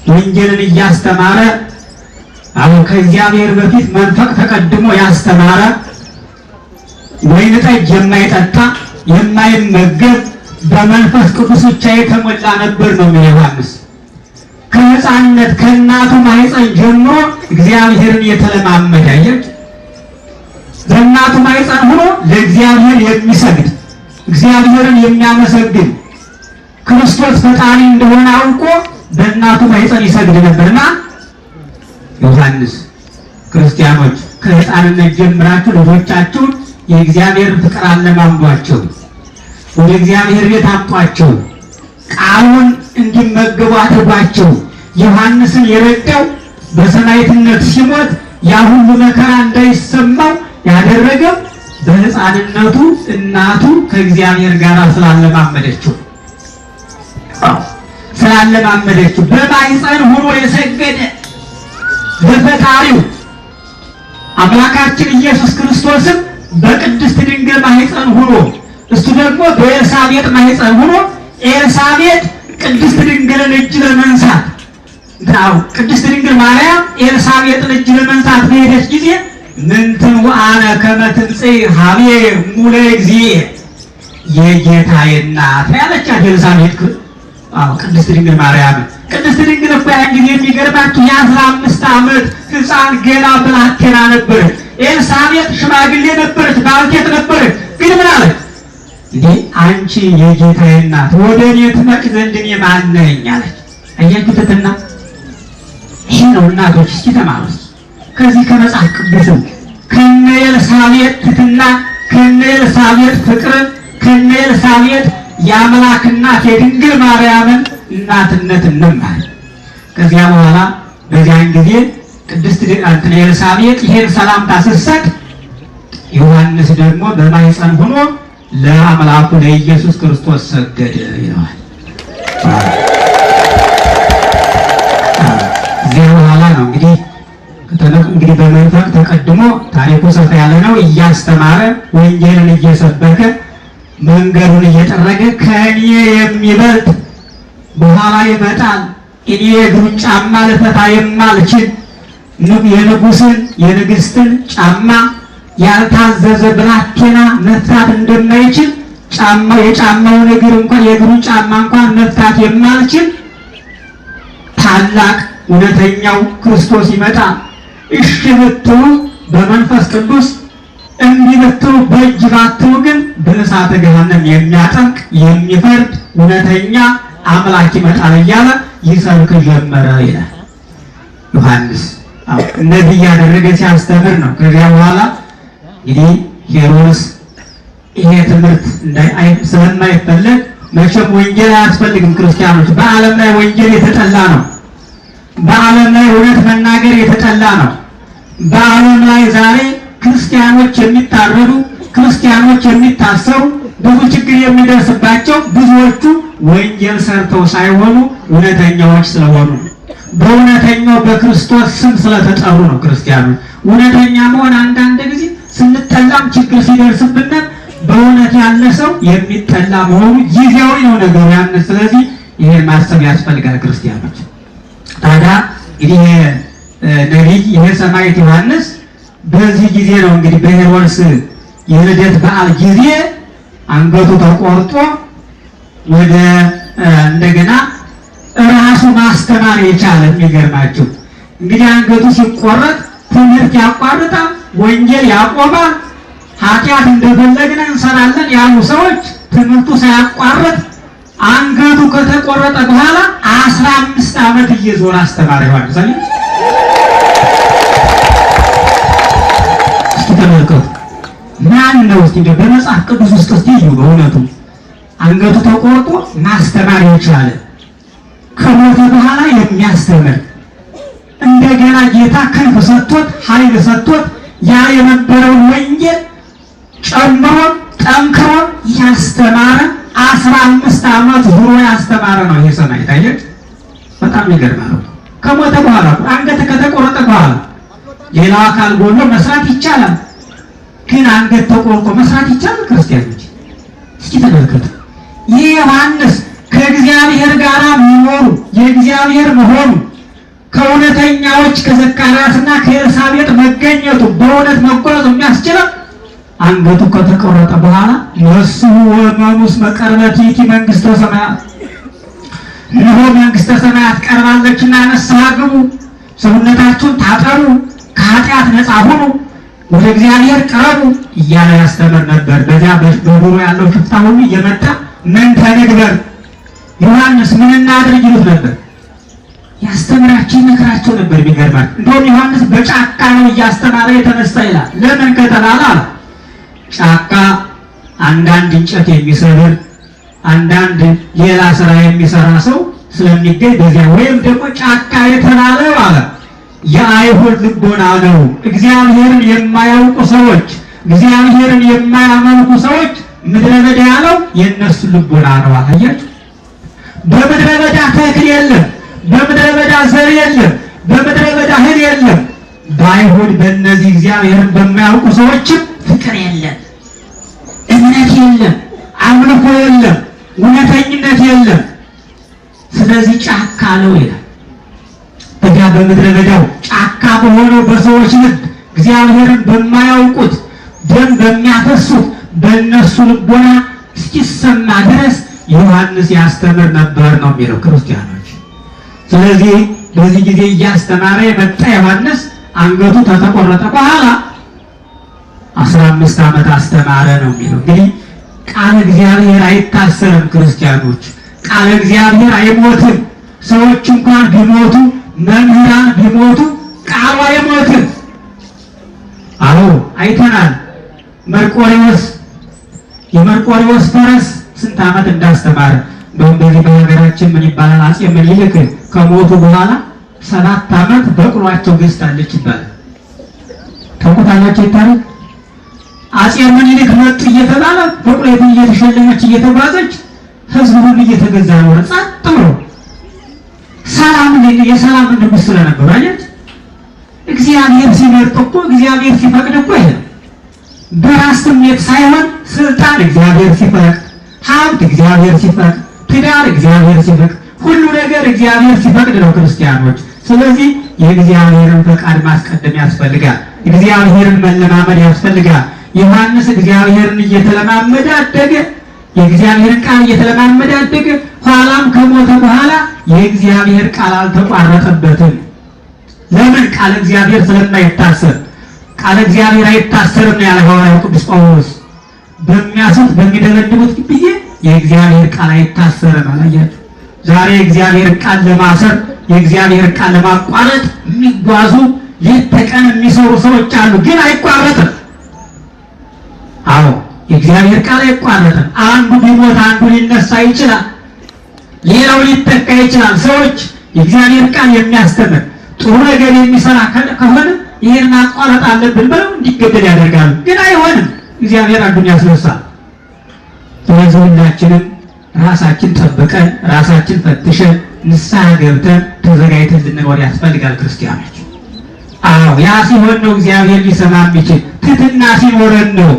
Speaker 2: ወንጌልን እያስተማረ አሁን ከእግዚአብሔር በፊት መንፈቅ ተቀድሞ ያስተማረ ወይን ጠጅ የማይጠጣ የማይመገብ በመንፈስ ቅዱስ ብቻ የተሞላ ነበር ነው ዮሐንስ። ከሕፃንነት ከእናቱ ማኅፀን ጀምሮ እግዚአብሔርን የተለማመደ አየች። በእናቱ ማኅፀን ሆኖ ለእግዚአብሔር የሚሰግድ እግዚአብሔርን የሚያመሰግን ክርስቶስ ፈጣሪ እንደሆነ አውቆ በእናቱ ማኅፀን ይሰግድ ነበርና ዮሐንስ ክርስቲያኖች ከሕፃንነት ጀምራችሁ ልጆቻችሁን የእግዚአብሔርን ፍቅር አለማምዷቸው፣ ወደ እግዚአብሔር ቤት አምጧቸው፣ ቃሉን እንዲመገቡ አድርጓቸው። ዮሐንስን የረዳው በሰማዕትነት ሲሞት ያ ሁሉ መከራ እንዳይሰማው ያደረገው በሕፃንነቱ እናቱ ከእግዚአብሔር ጋር ስላለማመደችው በማኅፀን ሆኖ የሰገደ ለፈጣሪው አምላካችን ኢየሱስ ክርስቶስም በቅድስት ድንግል ማኅፀን ሆኖ እሱ ደግሞ በኤልሳቤጥ ማኅፀን ሆኖ ኤልሳቤጥ ቅድስት ድንግልን እጅ ለመንሳት ቅድስት ድንግል ማርያም ኤልሳቤጥን እጅ ለመንሳት በሄደች ጊዜ ምንትን ወአነ ከመ ትምጽእ ሀቤ ሙለ እግዚእ የጌታዬ እናት ያለቻት ኤልሳቤጥ ቅድስት ድንግል ማርያም። ቅድስት ድንግል እኮ ያን ጊዜ የሚገርማችሁ የ15 ዓመት ሕፃን ገና ብላቴና ነበረች። ኤልሳቤጥ ሽማግሌ ነበረች፣ ባልቴት ነበረች። ግን ምን አለች? እንዴ አንቺ የጌታዬ እናት ወደ እኔ ትመጪ ዘንድ እኔ ማን ነኝ አለች። አያችሁ ትሕትና። ይሄ ነው እናቶች፣ እስኪ ተማሩት ከዚህ ከመጽሐፍ ቅዱስ ከነ ኤልሳቤጥ ትሕትና፣ ከነ ኤልሳቤጥ ፍቅርን፣ ከነ ኤልሳቤጥ የአምላክ እናት የድንግል ማርያምን እናትነት እንማር። ከዚያ በኋላ በዚያን ጊዜ ቅድስት ኤልሳቤጥ ይሄን ሰላምታ ስትሰጥ ዮሐንስ ደግሞ በማኅፀን ሆኖ ለአምላኩ ለኢየሱስ ክርስቶስ ሰገደ ይለዋል። እዚያ በኋላ ነው እንግዲህ በመንፈቅ ተቀድሞ ታሪኩ ሰፋ ያለ ነው። እያስተማረ ወንጌልን እየሰበከ መንገዱን እየጠረገ ከእኔ የሚበልጥ በኋላ ይመጣል እኔ የእግሩን ጫማ ልፈታ የማልችል የንጉሥን የንግሥትን ጫማ ያልታዘዘ ብላቴና መፍታት እንደማይችል የጫማውን እግር እንኳን የእግሩን ጫማ እንኳን መፍታት የማልችል ታላቅ እውነተኛው ክርስቶስ ይመጣል። እሺ ብትሉ በመንፈስ ቅዱስ እምቢ ብትሉ በእጅ ባትሉ ግን በእሳተ ገሃነም የሚያጠምቅ የሚፈርድ እውነተኛ አምላክ ይመጣል እያለ ይሰብክ ጀመረ ይላል ዮሐንስ። እነዚህ እያደረገ ሲያስተምር ነው። ከዚያ በኋላ እንግዲህ ሄሮድስ ይሄ ትምህርት ስለማይፈለግ መቼም ወንጌል አያስፈልግም። ክርስቲያኖች በዓለም ላይ ወንጌል የተጠላ ነው። በዓለም ላይ እውነት መናገር የተጠላ ነው። በዓለም ላይ ዛሬ ክርስቲያኖች የሚታረዱ፣ ክርስቲያኖች የሚታሰሩ፣ ብዙ ችግር የሚደርስባቸው ብዙዎቹ ወንጌል ሰርተው ሳይሆኑ እውነተኛዎች ስለሆኑ በእውነተኛው በክርስቶስ ስም ስለተጠሩ ነው። ክርስቲያኖች እውነተኛ መሆን አንዳንድ ጊዜ ስንጠላም ችግር ሲደርስብን በእውነት ያለ ሰው የሚጠላ መሆኑ ጊዜያዊ ነው ነገሩ ያን። ስለዚህ ይሄን ማሰብ ያስፈልጋል ክርስቲያኖች። ታዲያ እንግዲህ ነቢይ ይሄ ሰማዕት ዮሐንስ በዚህ ጊዜ ነው እንግዲህ በሄሮድስ የልደት በዓል ጊዜ አንገቱ ተቆርጦ ወደ እንደገና ራሱ ማስተማር የቻለ። የሚገርማችሁ እንግዲህ አንገቱ ሲቆረጥ ትምህርት ያቋርጣል፣ ወንጌል ያቆማል፣ ኃጢአት እንደፈለግን እንሰራለን ያሉ ሰዎች ትምህርቱ ሳያቋርጥ አንገቱ ከተቆረጠ በኋላ 15 ዓመት እየዞረ አስተማረ ዮሐንስ። እስኪ ተመልከቱ ማን ነው እስኪ በመጽሐፍ ቅዱስ ውስጥ እስኪ እዩ። በእውነቱ አንገቱ ተቆርጦ ማስተማር የቻለ ከሞተ በኋላ የሚያስተምር እንደገና ጌታ ክንፍ ሰጥቶት ኃይል ሰጥቶት ያ የነበረውን ወንጌል ጨምሮ ጠንክሮ ያስተማረ 15 ዓመት ዙሮ ያስተማረ ነው ይሄ ሰማዕት። ታየት በጣም ይገርማል። ከሞተ በኋላ አንገት ከተቆረጠ በኋላ ሌላው አካል ጎሎ መስራት ይቻላል፣ ግን አንገት ተቆርጦ መስራት ይቻላል? ክርስቲያኖች እስኪ ተመልከቱ። ይህ ዮሐንስ ከእግዚአብሔር ጋር የሚኖሩ የእግዚአብሔር መሆኑ ከእውነተኛዎች ከዘካርያስና ከኤልሳቤጥ መገኘቱ በእውነት መጓዝ የሚያስችለው አንገቱ ከተቆረጠ በኋላ ነሱ ወመኑስ መቀርበቲቲ መንግስተ ሰማያት፣ እነሆ መንግስተ ሰማያት ቀርባለችና ንስሐ ግቡ፣ ሰውነታችሁን ታጠሩ፣ ከኃጢአት ነፃ ሁኑ፣ ወደ እግዚአብሔር ቅረቡ እያለ ያስተምር ነበር። በዚያ በዱሮ ያለው ሽፍታ ሁሉ እየመጣ ምን ተንግበር ዮሐንስ ምን እናድርግ ይሉት ነበር። ያስተምራቸው ይመክራቸው ነበር። የሚገርማችሁ እንደውም ዮሐንስ በጫካ ነው እያስተማረ የተነሳ ይላል። ለምን ከተባለ ጫካ አንዳንድ እንጨት የሚሰብር አንዳንድ ሌላ ስራ የሚሰራ ሰው ስለሚገኝ በዚያ ወይም ደግሞ ጫካ የተባለው አለ የአይሁድ ልቦና ነው። እግዚአብሔርን የማያውቁ ሰዎች፣ እግዚአብሔርን የማያመልኩ ሰዎች ምድረ በዳ ያለው የእነሱ ልቦና ነው። አያችሁ፣ በምድረ በዳ ተክል የለም፣ በምድረ በዳ ዘር የለም፣ በምድረ በዳ እህል የለም። በአይሁድ በእነዚህ እግዚአብሔርን በማያውቁ ሰዎችም ፍቅር የለም፣ እምነት የለም፣ አምልኮ የለም፣ እውነተኝነት የለም። ስለዚህ ጫካ ነው ይላል። በዚያ በምድረ በዳው ጫካ በሆነው በሰዎች ልብ እግዚአብሔርን በማያውቁት ደም በሚያፈሱት በእነሱ ልቦና እስኪሰማ ድረስ ዮሐንስ ያስተምር ነበር ነው የሚለው ክርስቲያኖች። ስለዚህ በዚህ ጊዜ እያስተማረ የመጣ ዮሐንስ አንገቱ ከተቆረጠ በኋላ 15 ዓመት አስተማረ ነው የሚለው። እንግዲህ ቃል እግዚአብሔር አይታሰርም ክርስቲያኖች፣ ቃል እግዚአብሔር አይሞትም። ሰዎች እንኳን ቢሞቱ መምህራን ቢሞቱ ቃሉ አይሞትም። አዎ አይተናል። የመርቆሬዎስ ፈረስ ስንት ዓመት እንዳስተማረ እንደውም በዚህ በሀገራችን ምን ይባላል? አፄ ምኒልክ ከሞቱ በኋላ 7 ዓመት በቅሏቸው ገዝታለች ይባላል። ታውቁታላችሁ ይታረቅ አፄ ምኒልክ መጡ እየተባለ በቅሎቱ እየተሸለመች እየተጓዘች ህዝቡ ሁሉ እየተገዛ ነው። ጸጥ ብሎ ሰላም የሰላም ንጉሥ ስለነበሩ አይደል? እግዚአብሔር ሲመርጥ እኮ እግዚአብሔር ሲፈቅድ እኮ ይሄ በራስ ስሜት ሳይሆን ስልጣን እግዚአብሔር ሲፈቅድ፣ ሀብት እግዚአብሔር ሲፈቅድ፣ ትዳር እግዚአብሔር ሲፈቅድ፣ ሁሉ ነገር እግዚአብሔር ሲፈቅድ ነው ክርስቲያኖች። ስለዚህ የእግዚአብሔርን ፈቃድ ማስቀደም ያስፈልጋል። እግዚአብሔርን መለማመድ ያስፈልጋል። ዮሐንስ እግዚአብሔርን እየተለማመደ አደገ። የእግዚአብሔርን ቃል እየተለማመደ አደገ። ኋላም ከሞተ በኋላ የእግዚአብሔር ቃል አልተቋረጠበትም። ለምን? ቃል እግዚአብሔር ስለማይታሰር። ቃል እግዚአብሔር አይታሰርም ያለ ሐዋርያው ቅዱስ ጳውሎስ። በሚያስት በሚደበድቡት ጊዜ የእግዚአብሔር ቃል አይታሰርም አላያችሁ? ዛሬ የእግዚአብሔርን ቃል ለማሰር የእግዚአብሔርን ቃል ለማቋረጥ የሚጓዙ ሌት ተቀን የሚሰሩ ሰዎች አሉ፣ ግን አይቋረጥም። አዎ የእግዚአብሔር ቃል አይቋረጥም። አንዱ ቢሞት አንዱ ሊነሳ ይችላል፣ ሌላው ሊተካ ይችላል። ሰዎች የእግዚአብሔር ቃል የሚያስተምር ጥሩ ነገር የሚሰራ ከሆነ ይሄን ማቋረጥ አለብን ብለው እንዲገደል ያደርጋሉ፣ ግን አይሆንም። እግዚአብሔር አንዱን ያስነሳል። ስለዚህ ሁላችንም ራሳችን ጠብቀን ራሳችን ፈትሸን ንስሐ ገብተን ተዘጋጅተን ልንኖር ያስፈልጋል ክርስቲያኖች። አዎ ያ ሲሆን ነው እግዚአብሔር ሊሰማ የሚችል። ትሕትና ሲኖረን ነው፣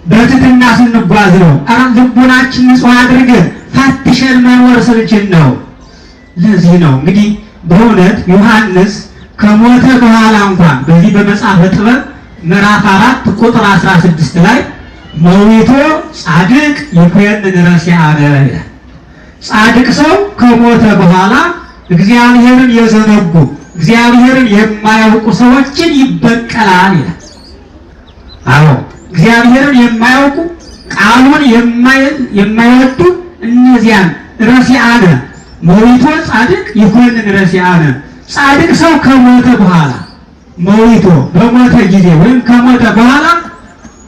Speaker 2: በትሕትና ስንጓዝ ነው። ልቡናችን ንጹሕ አድርገን ፈትሸን መኖር ስንችል ነው። ለዚህ ነው እንግዲህ በእውነት ዮሐንስ ከሞተ በኋላ እንኳን በዚህ በመጽሐፈ ጥበብ ምዕራፍ 4 ቁጥር 16 ላይ መዊቶ ጻድቅ ይኮንን ረሲዓነ ይላል። ጻድቅ ሰው ከሞተ በኋላ እግዚአብሔርን የዘነጉ እግዚአብሔርን የማያውቁ ሰዎችን ይበቀላል ይላል። አዎ እግዚአብሔርን የማያውቁ ቃሉን የማይወዱ እነዚያን ረሲዓነ መዊቶ ጻድቅ ይኮንን ረሲዓነ። ጻድቅ ሰው ከሞተ በኋላ መዊቶ በሞተ ጊዜ ወይም ከሞተ በኋላ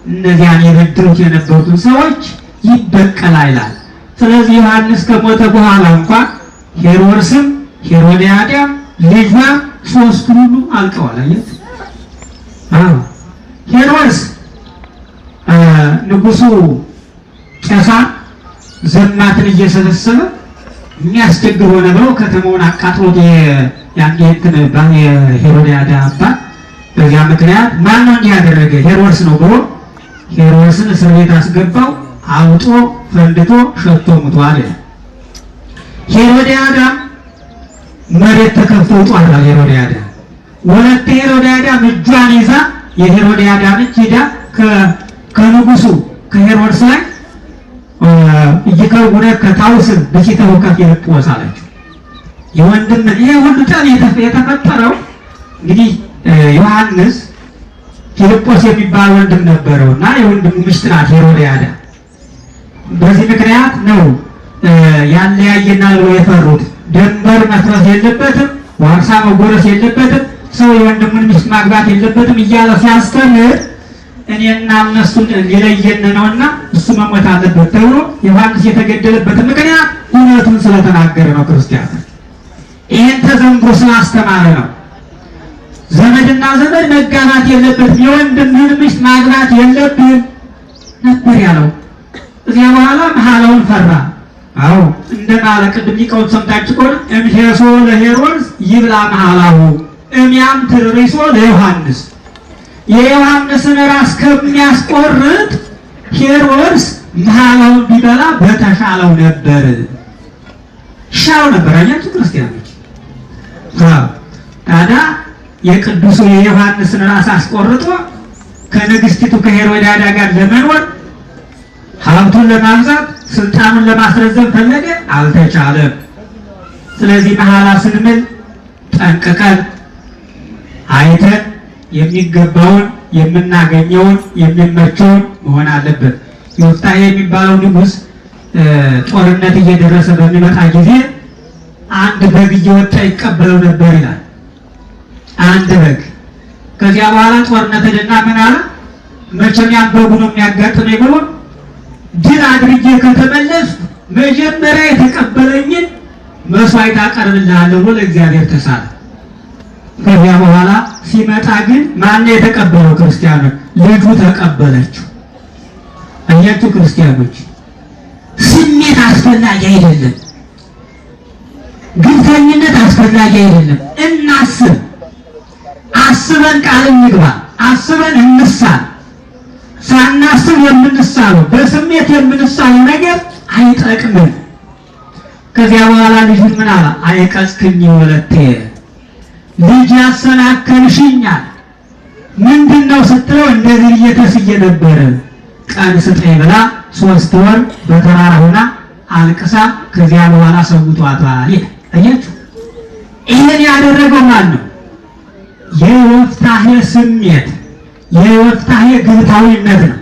Speaker 2: እነዚያን የበደሉት የነበሩትን ሰዎች ይበቀላል ይላል። ስለዚህ ዮሐንስ ከሞተ በኋላ እንኳን ሄሮድስም ሄሮድያዳም ልጇም ሶስቱ ሁሉ አልቀዋል። አየት? አዎ ሄሮድስ ንጉሱ ቄሳር ዘማትን እየሰበሰበ የሚያስቸግር ሆነ ብለው ከተማውን አቃጥሎት ያንዴትን የሄሮድያዳ አባት በዚያ ምክንያት ማን ነው እንዲህ ያደረገ? ሄሮድስ ነው ብሎ ሄሮድስን እስር ቤት አስገባው። አውጦ ፈንድቶ ሸቶ ሙቷል። ሄሮድያዳ መሬት ተከፍቶ ጧል። ሄሮድያዳ ወለተ ሄሮድያዳ እጇን ይዛ የሄሮድያዳ ልጅ ሄዳ ከንጉሱ ከሄሮድስ ላይ እየከውነ ከታውስን በሲተው ከፍ ይልቆስ አለችው። የወንድም ይሄ ሁሉ ጣን የተፈጠረው እንግዲህ ዮሐንስ ፊልጶስ የሚባል ወንድም ነበረውና የወንድሙ ሚስት ናት ሄሮድያዳ። በዚህ ምክንያት ነው ያለያየናል ብለው የፈሩት። ድንበር መፍረስ የለበትም፣ ዋርሳ መጎረስ የለበትም፣ ሰው የወንድሙን ሚስት ማግባት የለበትም እያለ ሲያስተምር እኔና እነሱን ሊለየን ነውና እሱ መሞት አለበት ተብሎ ዮሐንስ የተገደለበት ምክንያት እውነቱን ስለተናገረ ነው። ክርስቲያን ይሄን ተዘንግሮ ስላስተማረ ነው። ዘመድና ዘመድ መጋባት የለበትም፣ የወንድምህን ሚስት ማግባት የለብህም ነበር ያለው። እዚያ በኋላ መሐላውን ፈራ። አዎ እንደማለ ቅድም ሊቃውንት ሰምታችሁ ከሆነ እምሄሶ ለሄሮድስ ይብላ መሐላሁ እምያም ትርሪሶ ለዮሐንስ። የዮሐንስን ራስ ከሚያስቆርጥ ሄሮድስ መሐላውን ቢበላ በተሻለው ነበር፣ ይሻለው ነበር። አያችሁ ክርስቲያኖች። ታዲያ የቅዱሱ የዮሐንስን ራስ አስቆርጦ ከንግስቲቱ ከሄሮድያዳ ጋር ለመኖር ሀብቱን ለማብዛት ስልጣኑን ለማስረዘም ፈለገ፣ አልተቻለም። ስለዚህ መሐላ ስንምል ጠንቅቀን አይተን የሚገባውን የምናገኘውን የሚመቸውን መሆን አለበት። ዮፍታሔ የሚባለው ንጉሥ ጦርነት እየደረሰ በሚመጣ ጊዜ አንድ በግ እየወጣ ይቀበለው ነበር ይላል። አንድ በግ። ከዚያ በኋላ ጦርነት ሄደና ምን አለ? መቼም ያን በጉ ነው የሚያጋጥመኝ ብሎ ድል አድርጌ ከተመለስ መጀመሪያ የተቀበለኝን መስዋዕት አቀርብልሃለሁ ብሎ ለእግዚአብሔር ተሳለ። ከዚያ በኋላ ሲመጣ ግን ማን የተቀበለው? ክርስቲያኖች ልጁ ተቀበለችው። አያችሁ ክርስቲያኖች፣ ስሜት አስፈላጊ አይደለም፣ ግንተኝነት አስፈላጊ አይደለም። እናስብ፣ አስበን ቃል እንግባ፣ አስበን እንሳል። ሳናስብ የምንሳለው በስሜት የምንሳለው ነገር አይጠቅምም። ከዚያ በኋላ ልጁን ምን አለ? አይቀጽክኝ ወለቴ ልጅ ያሰናከልሽኛል። ምንድነው ስትለው እንደዚህ እየተስየ ነበር። ቀን ስጠኝ ብላ 3 ወር በተራራ ሆና አልቅሳ ከዚያ በኋላ ሰውቷታል። አያችሁ፣ ይሄን ያደረገው ማን ነው? የወፍታሄ ስሜት፣ የወፍታሄ ግብታዊነት ነው።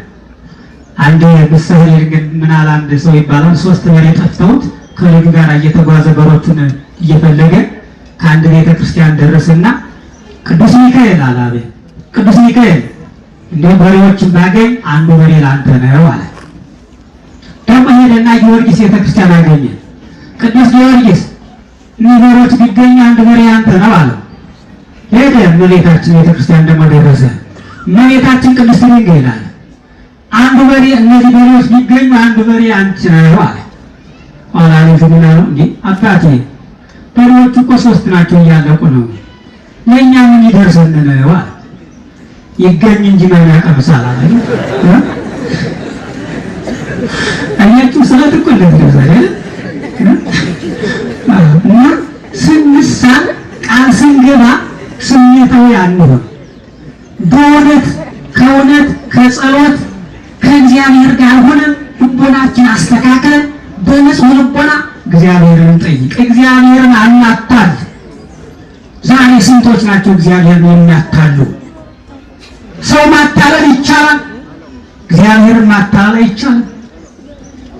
Speaker 2: አንድ ምሳሌ ግን ምን አለ አንድ ሰው ይባላል 3 በሬ ጠፍተውት ከልጁ ጋር እየተጓዘ በሮቹን እየፈለገ ከአንድ ቤተ ክርስቲያን ደረሰና ቅዱስ ሚካኤል አላበ ቅዱስ ሚካኤል እንደው በሬዎችን ባገኝ አንዱ በሬ ላንተ ነው አለ። ደግሞ ሄደና ጊዮርጊስ ቤተ ክርስቲያን አገኘ። ቅዱስ ጊዮርጊስ እኒህ በሬዎች ቢገኝ አንድ በሬ አንተ ነው አለ። ሄደ እመቤታችን ቤተ ክርስቲያን ደግሞ ደረሰ። እመቤታችን ቅድስት ድንግል አለ አንዱ በሬ እነዚህ በሬዎች ቢገኙ አንዱ በሬ አንቺ ነው አለ። ኋላ ልጁ ምን አለው? እንዴ አባቴ በሬዎቹ እኮ 3 ናቸው እያለቁ ነው፣ ለእኛ ምን ይደርሰን ነው አለ። ይገኝ እንጂ ማን ያቀምሳል አለ። አያችሁ ስለት እኮ እንደዚህ እና ስንሳል ቃል ስንገባ ስሜታዊ አንሆን። በእውነት ከእውነት ከጸሎት ከእግዚአብሔር ጋር ሆነን ልቦናችን አስተካክለን በንጹህ ልቦና እግዚአብሔርን እንጠይቅ። እግዚአብሔርን አናታል። ዛሬ ስንቶች ናቸው እግዚአብሔርን የሚያታሉ? ሰው ማታለል ይቻላል፣ እግዚአብሔርን ማታለል አይቻልም።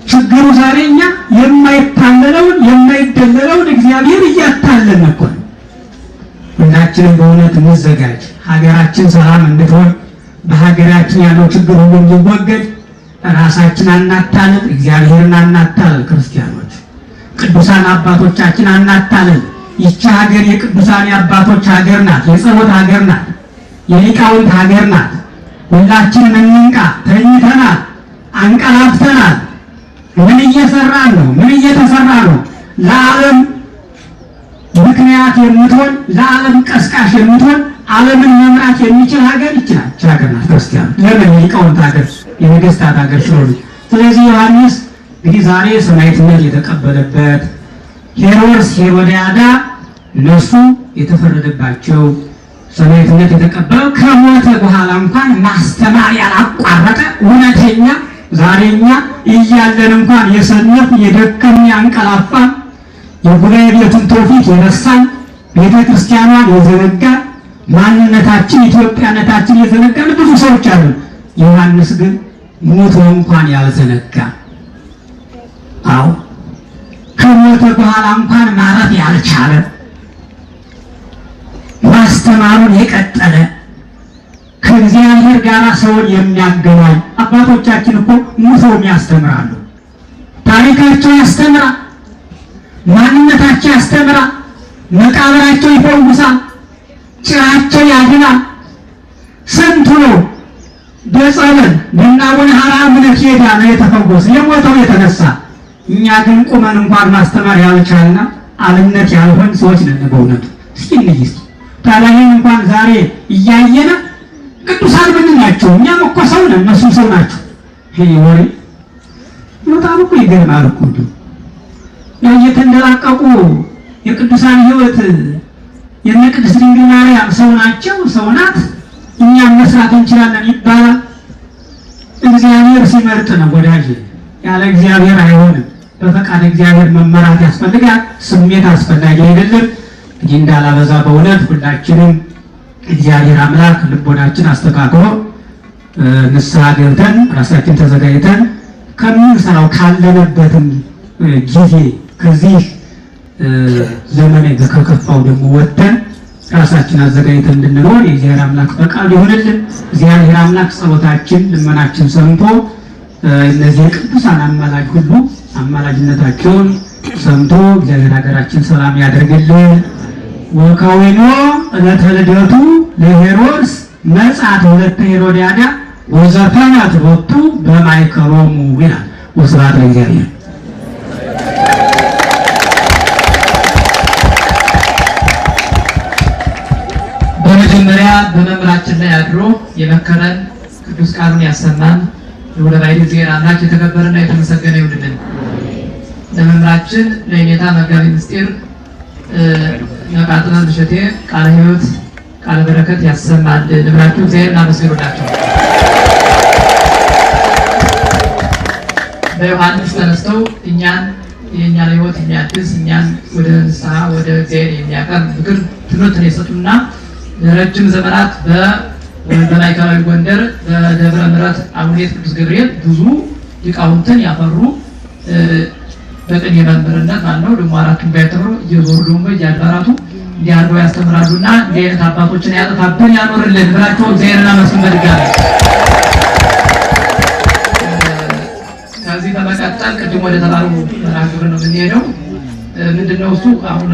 Speaker 2: ችግሩ ዛሬ እኛ የማይታለለውን የማይደለለውን እግዚአብሔር እያታለን እኮ ነው። ሁላችንም በእውነት እንዘጋጅ። ሀገራችን ሰላም እንድትሆን በሀገራችን ያለው ችግር ሁሉ እንዲወገድ ራሳችን አናታለን፣ እግዚአብሔርን አናታለን። ክርስቲያኖች ቅዱሳን አባቶቻችን አናታለን። ይቺ ሀገር የቅዱሳን አባቶች ሀገር ናት፣ የጸሎት ሀገር ናት፣ የሊቃውንት ሀገር ናት። ሁላችንም እንንቃ። ተኝተናል፣ አንቀላፍተናል። ምን እየሰራን ነው? ምን እየተሰራ ነው? ለዓለም ምክንያት የምትሆን ለዓለም ቀስቃሽ የምትሆን ዓለምን መምራት የሚችል ሀገር ይችላል ሀገር ናት ክርስቲያን። ለምን? የሊቃውንት ሀገር፣ የነገስታት ሀገር ስለሆነ። ስለዚህ ዮሐንስ እንግዲህ ዛሬ ሰማዕትነት የተቀበለበት ሄሮድስ ሄሮድያዳ እነሱ የተፈረደባቸው ሰማዕትነት የተቀበለው ከሞተ በኋላ እንኳን ማስተማር ያላቋረጠ እውነተኛ ዛሬኛ እያለን እንኳን የሰነፍ የደከምን ያንቀላፋን የጉባኤ ቤቱን ትውፊት የረሳን ቤተ ክርስቲያኗን የዘነጋን ማንነታችን ኢትዮጵያነታችን የዘነጋን ብዙ ሰዎች አሉ። ዮሐንስ ግን ሞቶ እንኳን ያልዘነጋ፣ አዎ ከሞተ በኋላ እንኳን ማረፍ ያልቻለ ማስተማሩን የቀጠለ ከእግዚአብሔር ጋር ሰውን የሚያገናኝ አባቶቻችን እኮ ሙተውም ያስተምራሉ። ታሪካቸው ያስተምራል፣ ማንነታቸው ያስተምራል፣ መቃብራቸው ይፈውሳል፣ ጭራቸው ያድናል። ስንቱ ነው በጸበል በአቡነ ሐራ እምነት ሄዳ ነው የተፈወሰ የሞተው የተነሳ። እኛ ግን ቁመን እንኳን ማስተማር ያልቻልና አብነት ያልሆን ሰዎች ነን በእውነቱ። እስኪ እንይስ ታዲያ እንኳን ዛሬ እያየነ ቅዱሳን ምን ናቸው? እኛም እኮ ሰው ነን፣ እነሱ ሰው ናቸው። ይሄ ወሬ በጣም እኮ ይገርማል እኮ እየተንደላቀቁ የቅዱሳን ሕይወት የነ ቅድስት ድንግል ማርያም ሰው ናቸው፣ ሰው ናት፣ እኛም መስራት እንችላለን ይባላል። እግዚአብሔር ሲመርጥ ነው ወዳጅ፣ ያለ እግዚአብሔር አይሆንም። በፈቃድ እግዚአብሔር መመራት ያስፈልጋል። ስሜት አስፈላጊ አይደለም። እንግዲህ እንዳላበዛ በእውነት ሁላችንም እግዚአብሔር አምላክ ልቦናችን አስተካክሎ ንስሐ ገብተን ራሳችን ተዘጋጅተን ከምንሰራው ካለንበትም ጊዜ ከዚህ ዘመን ከከፋው ደግሞ ወጥተን ራሳችን አዘጋጅተን እንድንኖር የእግዚአብሔር አምላክ ፈቃድ ይሁንልን። እግዚአብሔር አምላክ ጸሎታችን ልመናችን ሰምቶ እነዚህ ቅዱሳን አማላጅ ሁሉ አማላጅነታቸውን ሰምቶ እግዚአብሔር ሀገራችን ሰላም ያደርግልን። ወከወይኖ ዕለተ ልደቱ ለሄሮድስ መጻት ሁለተ ሄሮድያዳ ወዘፈናት ሎቱ በማይከሮሙ ይላል። ወስብሐት ለእግዚአብሔር።
Speaker 3: በመጀመሪያ በመምህራችን ላይ አድሮ የመከረን ቅዱስ ቃሉን ያሰማን የወለባይት እግዚአብሔር አምላክ የተከበረና የተመሰገነ ይሁንልን። ለመምህራችን ለኔታ መጋቢ ምስጢር ነቃጥና እሸቴ ቃለ ሕይወት ቃለ በረከት ያሰማል ብላችሁ እግዚአብሔርን አመስግኑላቸው። በዮሐንስ ተነስተው እኛን የእኛን ሕይወት የሚያድስ እኛን ወደ ንስሐ ወደ እግዚአብሔር የሚያቀርብ ምክር ትምህርት ነው የሰጡና ለረጅም ዘመናት በማዕከላዊ ጎንደር በደብረ ምሕረት አቡነ ቅዱስ ገብርኤል ብዙ ሊቃውንትን ያፈሩ በቅኔ መምህርነት ማለት ነው። ደግሞ አራቱን ባይተምሩ እየዞሩ ደግሞ እያድባራቱ እንዲያርገው ያስተምራሉና እንዲህ አይነት አባቶችን ያጥፋብን ያኖርልን ብላችሁ እግዚአብሔርን አመስግኑ በድጋሚ። ከዚህ በመቀጠል ቅድም ወደ ተባለው መርሃ ግብር ነው የምንሄደው። ምንድነው እሱ አሁን